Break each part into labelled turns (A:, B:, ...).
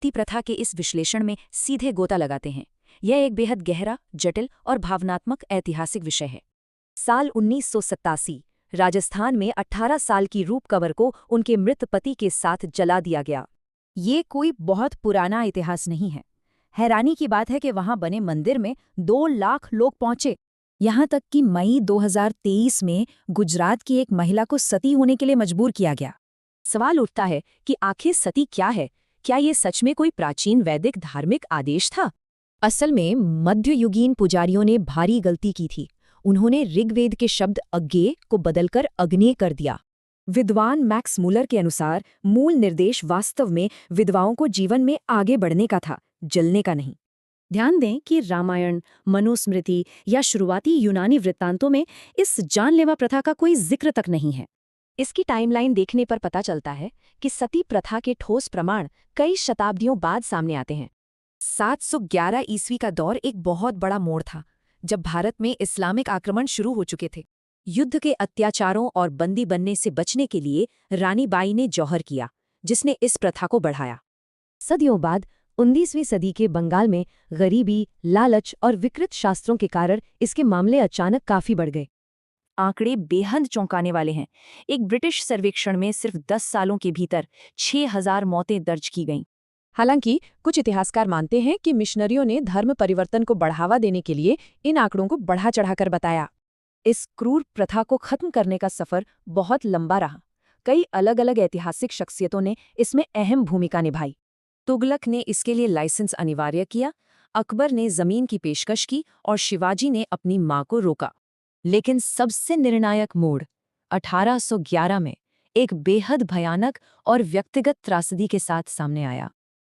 A: सती प्रथा के इस विश्लेषण में सीधे गोता लगाते हैं। यह एक बेहद गहरा, जटिल और भावनात्मक ऐतिहासिक विषय है। साल 1987 राजस्थान में 18 साल की रूप कंवर को उनके मृत पति के साथ जला दिया गया। ये कोई बहुत पुराना इतिहास नहीं है। हैरानी की बात है कि वहां बने मंदिर में 2 लाख लोग पहुंचे। यहां तक कि मई 2023 में गुजरात की एक महिला को सती होने के लिए मजबूर किया गया। सवाल उठता है कि आखिर सती क्या है? क्या ये सच में कोई प्राचीन वैदिक धार्मिक आदेश था? असल में मध्ययुगीन पुजारियों ने भारी गलती की थी। उन्होंने ऋग्वेद के शब्द अज्ञेय को बदलकर अग्नेय कर दिया। विद्वान मैक्स मुलर के अनुसार मूल निर्देश वास्तव में विधवाओं को जीवन में आगे बढ़ने का था, जलने का नहीं। ध्यान दें कि रामायण, मनुस्मृति या शुरुआती यूनानी वृत्तांतों में इस जानलेवा प्रथा का कोई जिक्र तक नहीं है। इसकी टाइमलाइन देखने पर पता चलता है कि सती प्रथा के ठोस प्रमाण कई शताब्दियों बाद सामने आते हैं। 711 ईस्वी का दौर एक बहुत बड़ा मोड़ था, जब भारत में इस्लामिक आक्रमण शुरू हो चुके थे। युद्ध के अत्याचारों और बंदी बनने से बचने के लिए रानी बाई ने जौहर किया, जिसने इस प्रथा को बढ़ाया। सदियों बाद 19वीं सदी के बंगाल में गरीबी, लालच और विकृत शास्त्रों के कारण इसके मामले अचानक काफी बढ़ गए। आंकड़े बेहद चौंकाने वाले हैं। एक ब्रिटिश सर्वेक्षण में सिर्फ 10 सालों के भीतर 6000 मौतें दर्ज की गईं। हालांकि कुछ इतिहासकार मानते हैं कि मिशनरियों ने धर्म परिवर्तन को बढ़ावा देने के लिए इन आंकड़ों को बढ़ा चढ़ाकर बताया। इस क्रूर प्रथा को खत्म करने का सफर बहुत लंबा रहा। कई अलग अलग ऐतिहासिक शख्सियतों ने इसमें अहम भूमिका निभाई। तुगलक ने इसके लिए लाइसेंस अनिवार्य किया, अकबर ने जमीन की पेशकश की और शिवाजी ने अपनी मां को रोका। लेकिन सबसे निर्णायक मोड़ 1811 में एक बेहद भयानक और व्यक्तिगत त्रासदी के साथ सामने आया।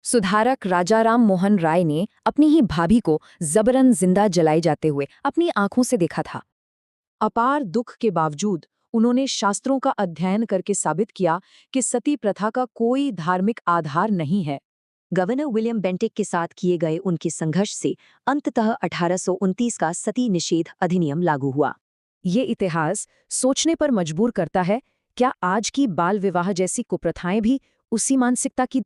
A: सुधारक राजाराम मोहन राय ने अपनी ही भाभी को जबरन जिंदा जलाए जाते हुए अपनी आंखों से देखा था। अपार दुख के बावजूद उन्होंने शास्त्रों का अध्ययन करके साबित किया कि सती प्रथा का कोई धार्मिक आधार नहीं है। गवर्नर विलियम बेंटिक के साथ किए गए उनके संघर्ष से अंततः 1829 का सती निषेध अधिनियम लागू हुआ। ये इतिहास सोचने पर मजबूर करता है, क्या आज की बाल विवाह जैसी कुप्रथाएं भी उसी मानसिकता की